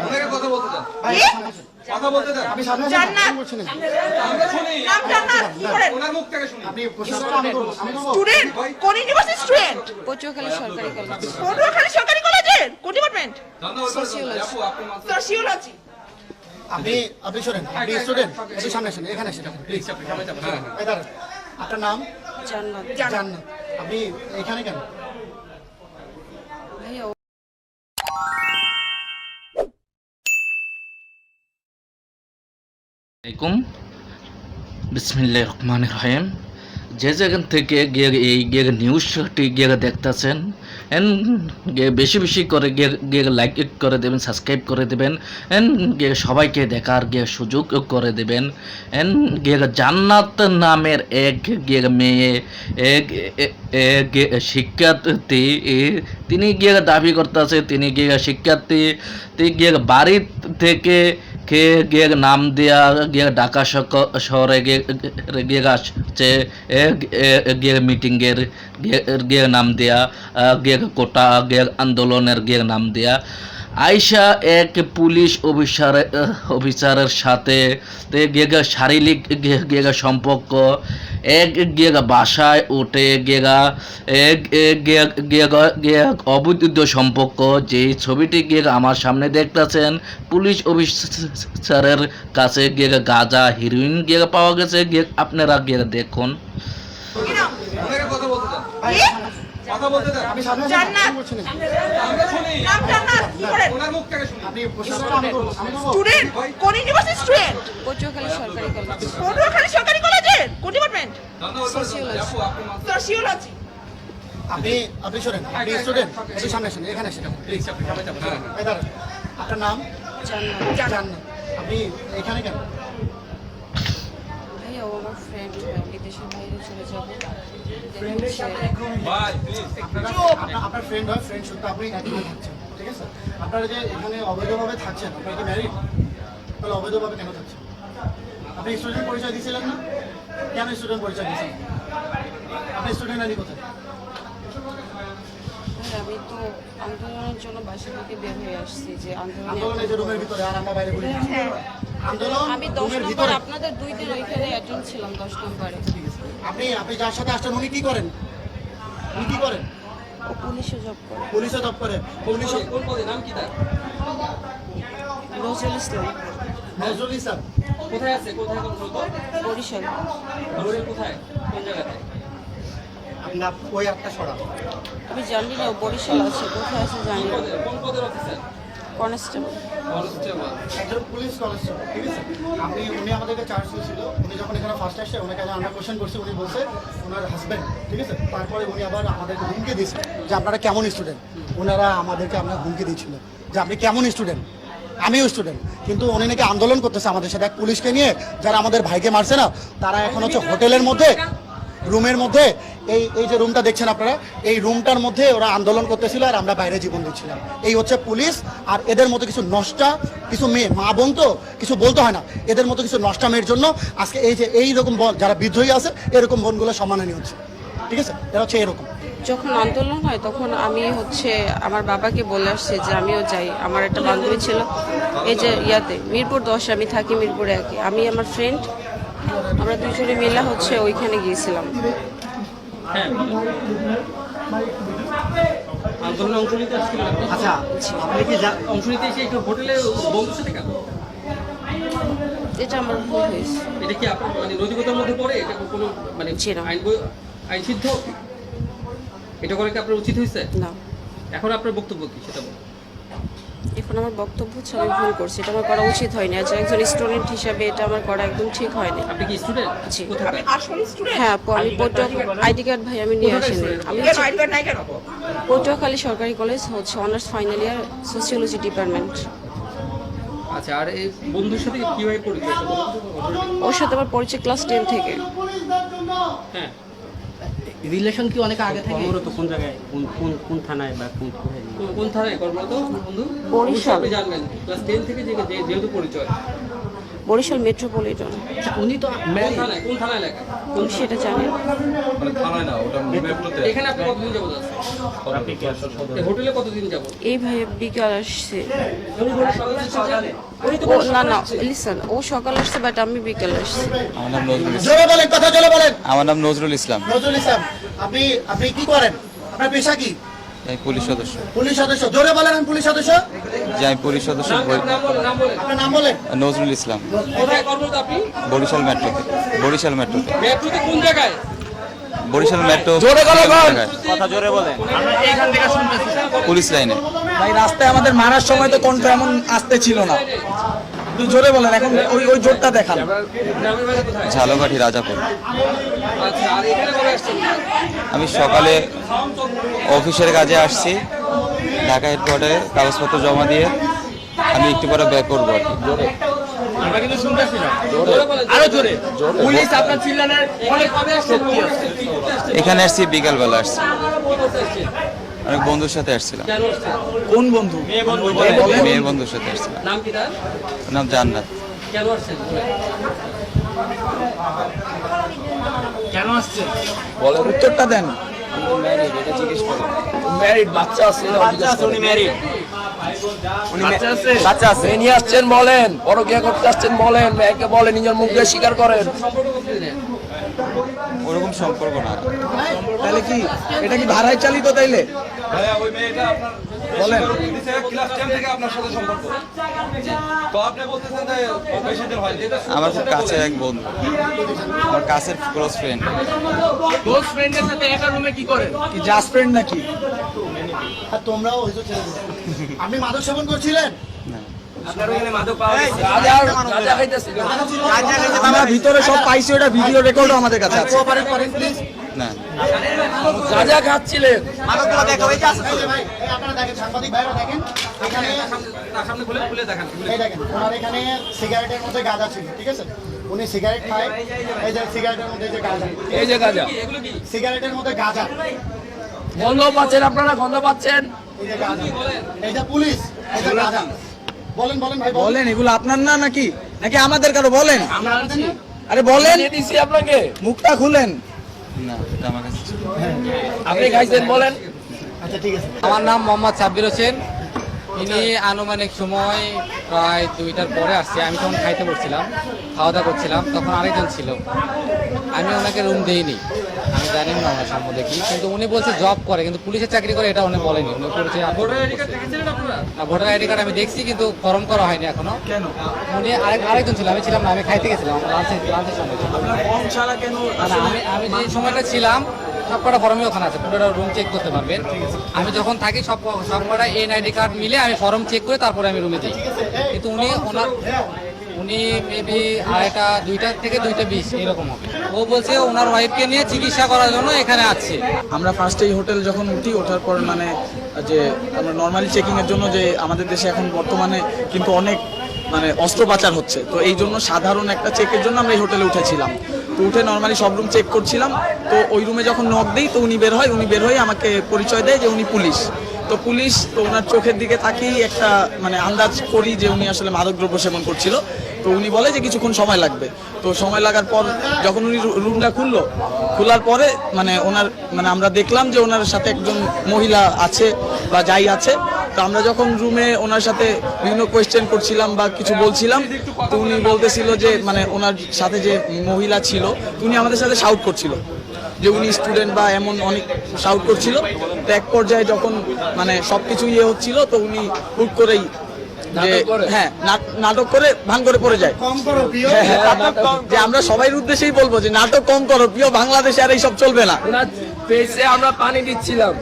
আপনাকে কথা বলতে দেন। কথা বলতে দেন। আপনি সামনে আসেন। জান্নাত। আমি বলছি না। আমরা শুনি। নাম জান্নাত, কি করেন? ওনার মুখ থেকে শুনি। আপনি প্রশ্ন করেন, আমি করবো। আমি করবো। স্টুডেন্ট, কোন ইউনিভার্সিটি স্টুডেন্ট? পটুয়াখালী সরকারি কলেজ। পটুয়াখালী সরকারি কলেজের কোন ডিপার্টমেন্ট? Sociology। আপু, আপনি মাত্র- সোশিওলজি। আপনি শোনেন, আপনি স্টুডেন্ট, একটু সামনে আসেন, এখানে আসেন প্লিজ। এই দাঁড়ান। আপনার নাম? জান্নাত। জান্নাত। আপনি এখানে কেন? ভাইয়া আলাইকুম বিসমিল্লাহির রহমানির রহিম। যে জায়গা থেকে গিয়ে এই গিয়ে নিউজটি গিয়ে দেখতেছেন এন গিয়ে বেশি বেশি করে গিয়ে লাইক করে দেবেন, সাবস্ক্রাইব করে দেবেন, এন গিয়ে সবাইকে দেখার গিয়ে সুযোগ করে দেবেন। এন গিয়ে জান্নাত নামের এক গিয়ে মেয়ে এক এক শিক্ষার্থী, তিনি গিয়ে দাবি করতেছে তিনি গিয়ে শিক্ষার্থী গিয়ে বাড়ি থেকে কে গিয়ে নাম দেয়া গিয়ে ঢাকা শহরে গিয়ে আসছে গিয়ে মিটিংয়ের গিয়ে নাম দেয়া গিয়ে কোটা গিয়ে আন্দোলনের গিয়ে নাম দেয়া আয়শা এক পুলিশ অফিসারের সাথে গিয়ে শারীরিক গিয়ে সম্পর্ক এক গিয়ে বাসায় উঠে গিয়ে অবৈধ সম্পর্ক, যে ছবিটি গিয়ে আমার সামনে দেখতেছেন পুলিশ অফিসারের কাছে গিয়ে গাঁজা হিরোইন গিয়ে পাওয়া গেছে। গিয়ে আপনারা গিয়ে দেখুন। ওনাকে কথা বলতে দেন। কথা বলতে দেন। আপনি সামনে আসেন। জান্নাত। আমি বলছি না। আমরা শুনি। নাম জান্নাত, কি করেন? ওনার মুখ থেকে শুনি। আপনি প্রশ্ন করেন, আমি করবো। আমি করবো। স্টুডেন্ট, কোন ইউনিভার্সিটি স্টুডেন্ট? পটুয়াখালী সরকারি কলেজ। পটুয়াখালী সরকারি কলেজের কোন ডিপার্টমেন্ট? Sociology। আপু, আপনি মাত্র- সোশিওলজি। আপনি শোনেন, আপনি স্টুডেন্ট, একটু সামনে আসেন, এখানে আসেন প্লিজ। এই দাঁড়ান। আপনার নাম? জান্নাত। জান্নাত। আপনি এখানে কেন? ভাইয়া ও আমার ফ্রেন্ড, বিদেশের বাইরে চলে যাবো। ভাই, please, আপনার ফ্রেন্ড হয়, ফ্রেন্ড শুধু আপনি এখানে থাকছেন, ঠিক আছে? আপনারা যে এখানে অবৈধভাবে থাকছেন, আপনারা কি ম্যারিড? তাহলে অবৈধভাবে কেন থাকছেন? আপনি স্টুডেন্ট পরিচয় দিয়েছিলেন না? কেন স্টুডেন্ট পরিচয় দিয়েছিলেন? আপনি স্টুডেন্ট আনি কোথায়? ভাইয়া আমি তো আন্দোলনের জন্য বাসা থেকে বের হয়ে আসছি, যে আন্দোলনের যে রুমের ভিতরে, আর আমরা বাইরে ঘুরে বেড়াচ্ছি। আন্দোলন আমি 10 রুমের নম্বর ভিতরে। আপনাদের 2 দিন ওইখানে অ্যাটেন্ড ছিলাম 10 নম্বরে। আপনি যার সাথে আসছেন উনি কি করেন? উনি কি করেন? ও পুলিশে জব করে। পুলিশে জব করে। পুলিশে কোন পদে? নাম কি তার? নজরুল ইসলাম, নজরুল ইসলাম। কোথায় আছে? কোথায় কর্মরত? বরিশাল। বগুড়ার কোথায়? কোন জায়গাতে? আপনার ওই একটা সরা। আমি জানি না ও বরিশাল আছে, কোথায় আছে জানি না। কোন পদের অফিসার? কনস্টেবল। কনস্টেবল। একজন পুলিশ কনস্টেবল, ঠিক আছে? উনি আমাদেরকে চার্জ দিয়েছিল। উনি যখন এখানে ফার্স্ট আসছে, ওনাকে আমরা কোশ্চেন করছি, উনি বলছে ওনার হাজব্যান্ড, ঠিক আছে? তারপরে উনি আবার আমাদেরকে হুমকি দিয়েছে যে আপনারা কেমন স্টুডেন্ট। ওনারা আমাদেরকে আপনার হুমকি দিয়েছিল যে আপনি কেমন স্টুডেন্ট। আমিও স্টুডেন্ট, কিন্তু উনি নাকি আন্দোলন করতেছে আমাদের সাথে এক পুলিশকে নিয়ে, যারা আমাদের ভাইকে মারছে না, তারা এখন হচ্ছে হোটেলের মধ্যে রুমের মধ্যে এই যে রুমটা দেখছেন আপনারা, এই রুমটার মধ্যে ওরা আন্দোলন করতেছিল আর আমরা বাইরে জীবন দিচ্ছিলাম। এই হচ্ছে পুলিশ। আর এদের মতো কিছু নষ্টা কিছু মেয়ে, মা বোন তো কিছু বলতে হয় না, এদের মতো কিছু নষ্টা মেয়ের জন্য আজকে এই যে এইরকম বোন যারা বিদ্রোহী আছে, এরকম বোনগুলো সম্মানহানি হচ্ছে, ঠিক আছে? এটা হচ্ছে এরকম। যখন আন্দোলন হয় তখন আমি হচ্ছে আমার বাবাকে বলে আসছি যে আমিও যাই। আমার একটা বান্ধবী ছিল এই যে ইয়াতে মিরপুর 10, আমি থাকি মিরপুর 1-এ। আমি আমার ফ্রেন্ড আমরা দুজনে মিলে হচ্ছে ওইখানে গিয়েছিলাম। আন্দোলনে অংশ নিতে আসছিলেন আপনি? আচ্ছা, আপনি কি অংশ নিতে এসে একটু হোটেলে বন্ধুর সাথে কেন? এটা আমার ভুল হয়েছে। এটা কি আপনার মানে নৈতিকতার মধ্যে পড়ে? এটা কোনো মানে জি না। আইন সিদ্ধ? এটা করে কি আপনার উচিত হয়েছে? না, এখন আপনার বক্তব্য কি সেটা বলুন। এখন আমার বক্তব্য হচ্ছে আমি ভুল করছি, এটা আমার করা উচিত হয়নি। আজ একজন স্টুডেন্ট হিসাবে এটা আমার করা একদম ঠিক হয়নি। আপনি কি স্টুডেন্ট? জি। কোথায়? আসলে স্টুডেন্ট? হ্যাঁ আপু, আমি আইডি কার্ড ভাই আমি নিয়ে আসিনি। আমি কেন আইডি কার্ড নাই কেন? পটুয়াখালী সরকারি কলেজ হচ্ছে honours final year sociology department. আচ্ছা, আর এই বন্ধুর সাথে কিভাবে পরিচয়? ওর সাথে আমার পরিচয় ক্লাস 10 থেকে। হ্যাঁ, রিলেশন কি অনেক আগে থেকে? কর্মরত কোন জায়গায়, কোন কোন কোন থানায় বা কোন কোথায়? কোন থানায় কর্মরত বন্ধু? বরিশাল। আপনি জানবেন ক্লাস 10 থেকে যেহেতু পরিচয়। বরিশাল মেট্রোপলিটন। উনি তো married। কোন থানায় লেখা? আমি সেটা জানি না। মানে থানায় না, ওটা মেট্রোতে। এখানে আপনি কতদিন যাবত আছেন? এই হোটেলে কতদিন যাবত? এই ভাই বিকাল আসছে। উনি তো ও না লিসন, ও সকাল আসছে বাট আমি বিকাল আসছি। আমার নাম নজরুল ইসলাম। জোরে বলেন, কথা জোরে বলেন। আমার নাম নজরুল ইসলাম। নজরুল ইসলাম, আপনি আপনি কি করেন? আপনার পেশা কি? আমি পুলিশ সদস্য। পুলিশ সদস্য। জোরে বলেন, আমি পুলিশ সদস্য। যে আমি পুলিশ সদস্য নাম বলেন, নাম বলেন। আপনার নাম বলেন। নজরুল ইসলাম। কোথায় কর্মরত আপনি? বরিশাল মেট্রোতে। বরিশাল মেট্রোতে। মেট্রোতে কোন জায়গায়? বরিশাল মেট্রো। কথা জোরে বলেন। পুলিশ লাইনে। ভাই রাস্তায় আমাদের মারার সময় তো কণ্ঠ এমন আসতে ছিল না, একটু জোরে বলেন, এখন ওই জোরটা দেখান। গ্রামের বাড়ি কোথায়? ঝালকাঠি রাজাপুর। আচ্ছা, আর এখানে কবে আসছেন? আমি সকালে অফিসের কাজে আসছি, ঢাকা হেডকোয়ার্টারে কাগজপত্র জমা দিয়ে আমি একটু পরে ব্যাক করবো আর কি। আমরা কিন্তু শুনতেছি না। জোরে বলেন। আরো জোরে। পুলিশ আপনার চিল্লানোর অনেক কবে আসছেন? এখানে আসছি বিকালবেলা আসছি, কি করতে আসছেন? অনেক বন্ধুর সাথে আসছিলাম। কেন আসছেন? কোন বন্ধু? মেয়ের বন্ধুর সাথে আসছিলাম। নাম কি তার? ওর নাম জান্নাত। কেন আসছেন? কেন আসছেন? বলেন, উত্তরটা দেন। ম্যারিড, বাচ্চা আছে? উনি ম্যারিড। বাচ্চা আছে নিয়ে আসছেন, বলেন। পরকিয়া করতে আসছেন, বলেন। মেয়েকে বলেন, নিজের মুখ দিয়ে স্বীকার করেন। সম্পর্ক কতদিনের? ওরকম সম্পর্ক না। তাহলে কি এটা কি ভাড়ায় চালিত? তাইলে ভাইয়া, ওই মেয়েটা আপনার বলেন। ক্লাস 10 থেকে আপনার সাথে সম্পর্ক। তো আপনি বলতেছেন যে বেশি দিন হয়নি। আমার খুব কাছের এক বন্ধু, আমার কাছের ক্লোজ ফ্রেন্ড। ক্লোজ ফ্রেন্ডের সাথে একা রুমে কি করেন? কি জাস্ট ফ্রেন্ড নাকি? আর তোমরাও হয়তো ছেড়ে দিলে। আপনি মাদক সেবন করছিলেন? আপনার ওখানে মাদক পাওয়া গেছে? আমরা ভিতরে সব পাইছি, ওটা ভিডিও রেকর্ডও আমাদের কাছে আছে। কোঅপারেট করেন প্লিজ। না, যা খাচ্ছিলেন এই যে ভাই, এই আপনারা দেখেন, সাংবাদিক ভাইরা দেখেন, এখানে তার সামনে খুলে দেখান। এই দেখেন, ওনার এখানে সিগারেটের মধ্যে গাঁজা ছিল, ঠিক আছে? উনি সিগারেট খায়, এই যে সিগারেটের মধ্যে এই যে গাঁজা, এই যে গাঁজা, সিগারেটের মধ্যে গাঁজা, গন্ধ পাচ্ছেন আপনারা? গন্ধ পাচ্ছেন? এই যে গাঁজা, এই যে পুলিশ, এই যে গাঁজা। বলেন বলেন ভাই, বলেন, এগুলো আপনার না নাকি নাকি আমাদের কারো? বলেন, আমরা আনছি। আরে বলেন, দিছি আপনাকে, মুখটা খুলেন। না, এটা আমার কাছে ছিল। আপনি খাইছেন, বলেন। আচ্ছা ঠিক আছে। আমার নাম মোহাম্মদ সাব্বির হোসেন। ইনি আনুমানিক সময় প্রায় 2টার পরে আসছে। আমি তখন খাইতে বসছিলাম, খাওয়া দাওয়া করছিলাম, তখন আরেকজন ছিল। আমি ওনাকে রুম দিইনি, আমি জানি না ওনার সম্বন্ধে কি, কিন্তু উনি বলছে জব করে, কিন্তু পুলিশের চাকরি করে এটা উনি বলেনি। উনি করেছে ভোটার আইডি কার্ড দেখেছিলেন আপনারা? ভোটার আইডি কার্ড আমি দেখছি, কিন্তু ফর্ম করা হয়নি এখনো। কেন? উনি আরেকজন ছিল, আমি ছিলাম না, আমি খাইতে গেছিলাম, আমার লাঞ্চের সময় ছিল। আপনার ফর্ম ছাড়া কেন? না, আমি যে সময়টা ছিলাম সবকটা ফর্মই ওখানে আছে, পুরোটা রুম চেক করতে পারবেন। আমি যখন থাকি সবকটা এনআইডি কার্ড মিলে আমি ফর্ম চেক করে তারপরে আমি রুমে দিই। কিন্তু উনি মেবি 2টা থেকে 2:20 এরকম হবে। ও বলছে ওনার ওয়াইফকে নিয়ে চিকিৎসা করার জন্য এখানে আসছে। আমরা ফার্স্টে এই হোটেল যখন উঠি, ওঠার পর মানে যে আমরা নর্মালি চেকিংয়ের জন্য, যে আমাদের দেশে এখন বর্তমানে কিন্তু অনেক মানে অস্ত্র পাচার হচ্ছে, তো এই জন্য সাধারণ একটা চেকের জন্য আমরা এই হোটেলে উঠেছিলাম। তো উঠে নর্মালি সব রুম চেক করছিলাম। তো ওই রুমে যখন নক দেই, তো উনি বের হয়ে আমাকে পরিচয় দেয় যে উনি পুলিশ। তো পুলিশ, তো ওনার চোখের দিকে তাকিয়েই একটা মানে আন্দাজ করি যে উনি আসলে মাদকদ্রব্য সেবন করছিল। তো উনি বলে যে কিছুক্ষণ সময় লাগবে। তো সময় লাগার পর যখন উনি রুমটা খোলার পরে মানে আমরা দেখলাম যে ওনার সাথে একজন মহিলা আছে বা যাই আছে। তো আমরা যখন রুমে ওনার সাথে বিভিন্ন কোয়েশ্চেন করছিলাম বা কিছু বলছিলাম, তো উনি বলতেছিল যে মানে ওনার সাথে যে মহিলা ছিল, উনি আমাদের সাথে শাউট করছিল যে উনি স্টুডেন্ট বা এমন অনেক শাউট করছিল। তো এক পর্যায়ে যখন মানে সবকিছু হচ্ছিল, তো উনি হুট করেই যে হ্যাঁ নাটক করে ভাঙ করে পড়ে যায়। কম করো প্রিয়। যে আমরা সবাই উদ্দেশ্যেই বলবো যে নাটক কম করো প্রিয়, বাংলাদেশে আর এইসব চলবে না। ওনার ফেসে আমরা পানি দিচ্ছিলাম,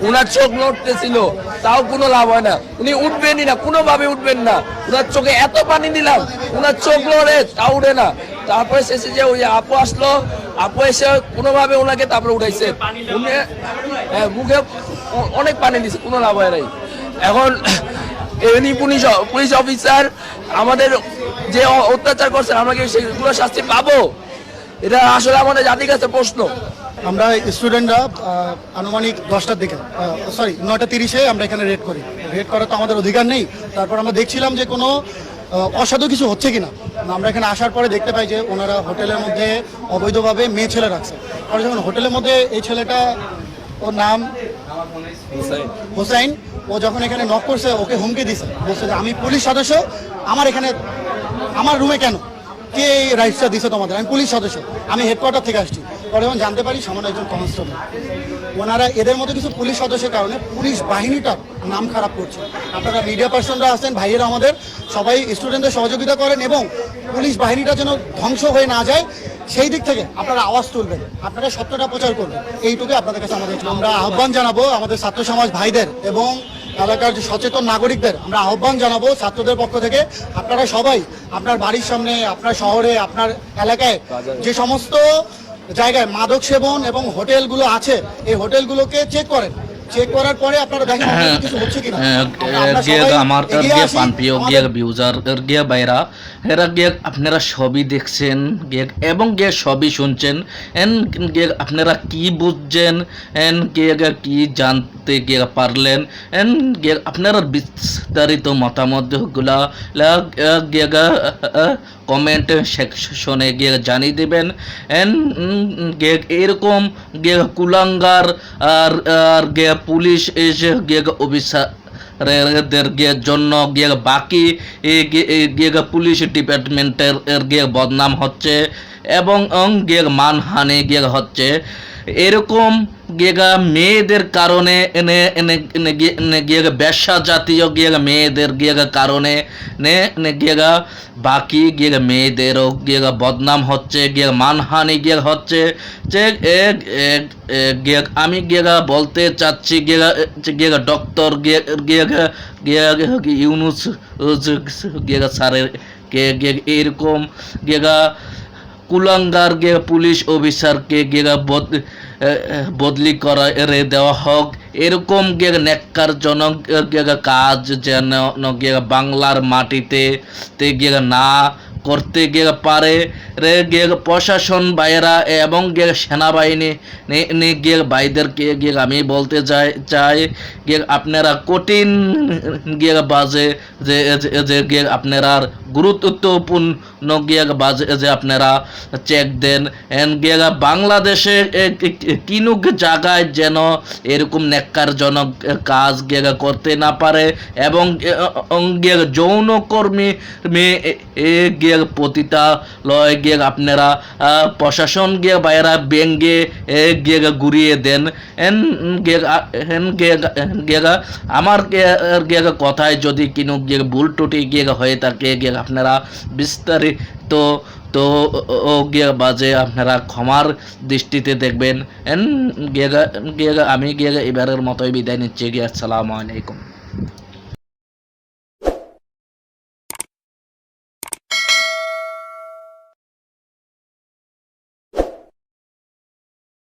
ওনার চোখ নড়তেছিল, তাও কোনো লাভ হয় না। উনি উঠবেনই না, কোনোভাবে উঠবেন না। ওনার চোখে এত পানি দিলাম, ওনার চোখ নড়ে, তাও উঠে না। তারপরে শেষে যে ওই আপু আসলো, আপু এসে কোনোভাবে ওনাকে তারপরে উঠাইছে। উনি মুখে অনেক পানি দিছে, কোনো লাভ হয় নাই। এখন এমনি পুলিশ অফিসার আমাদের যে অত্যাচার করছেন, আমরা কি সেগুলো শাস্তি পাবো? এটা আসলে আমাদের জাতির কাছে প্রশ্ন। আমরা স্টুডেন্টরা আনুমানিক 10টার দিকে, 9:30-এ আমরা এখানে রেড করি। রেড করা তো আমাদের অধিকার নেই। তারপর আমরা দেখছিলাম যে কোনো অসাধু কিছু হচ্ছে কিনা। আমরা এখানে আসার পরে দেখতে পাই যে ওনারা হোটেলের মধ্যে অবৈধভাবে মেয়ে ছেলে রাখছে। পরে যখন হোটেলের মধ্যে এই ছেলেটা, ওর নাম হোসাইন, ও যখন এখানে নক করছে ওকে হুমকি দিছে, বলছে যে আমি পুলিশ সদস্য, আমার এখানে আমার রুমে কেন, কে এই রাইটসটা দিছে তোমাদের, আমি পুলিশ সদস্য, আমি হেডকোয়ার্টার থেকে আসছি। পরে যখন জানতে পারি সামান্য একজন কনস্টেবল। ওনারা এদের মতো কিছু পুলিশ সদস্যের কারণে পুলিশ বাহিনীটার নাম খারাপ করছে। আপনারা মিডিয়া পার্সনরা আছেন, ভাইয়েরা আমাদের সবাই স্টুডেন্টদের সহযোগিতা করেন এবং পুলিশ বাহিনীটা যেন ধ্বংস হয়ে না যায় সেই দিক থেকে আপনারা আওয়াজ তুলবেন, আপনারা সত্যটা প্রচার করবেন, এইটুকু আপনাদের কাছে আমাদের। আমরা আহ্বান জানাবো আমাদের ছাত্র সমাজ ভাইদের এবং এলাকার যে সচেতন নাগরিকদের, আমরা আহ্বান জানাবো ছাত্রদের পক্ষ থেকে, আপনারা সবাই আপনার বাড়ির সামনে, আপনার শহরে, আপনার এলাকায় যে সমস্ত জায়গায় মাদক সেবন এবং হোটেলগুলো আছে, এই হোটেলগুলোকে চেক করেন। চেক করার পরে আপনারা দেখেন কিছু হচ্ছে কিনা। আমার পানপ্রিয় ভিউজার বাইরা, এরা আপনারা সবই দেখছেন এবং সবই শুনছেন, আপনারা কি বুঝছেন, কি জানতে পারলেন, আপনারা বিস্তারিত মতামত গুলা কমেন্ট সেকশনে গিয়ে জানিয়ে দেবেন। এরকম কুলাঙ্গার আর পুলিশ এসে অফিসারদের জন্য বাকি পুলিশ ডিপার্টমেন্টের বদনাম হচ্ছে এবং মানহানি হচ্ছে। এরকম মেয়েদের কারণে ব্যবসা জাতীয় মেয়েদের কারণে বাকি মেয়েদেরও বদনাম হচ্ছে, মানহানি হচ্ছে। যে আমি বলতে চাচ্ছি ডক্টর ইউনুস স্যারের এরকম কুলাঙ্গার পুলিশ অফিসারকে বদলি করা দেওয়া হোক। এরকম নেককারজনক কাজ যেন বাংলার মাটিতে না করতে পারে প্রশাসন বাইরা এবং সেনাবাহিনী ভাইদেরকে আমি বলতে চাই আপনারা কঠিন বাজে যে আপনারা গুরুত্বপূর্ণ বাজে যে আপনারা চেক দেন। বাংলাদেশে কিনুক জায়গায় যেন এরকম নেককারজনক কাজ করতে না পারে এবং যৌনকর্মী পতিতালয় আপনারা প্রশাসন বাইরা ব্যাঙ্গে ঘুরিয়ে দেন। আমার কথায় যদি কিনো ভুল ত্রুটি হয়ে থাকে আপনারা বিস্তারিত বাজে আপনারা ক্ষমার দৃষ্টিতে দেখবেন। আমি এবারের মতোই বিদায় নিচ্ছি। আসসালামু আলাইকুম।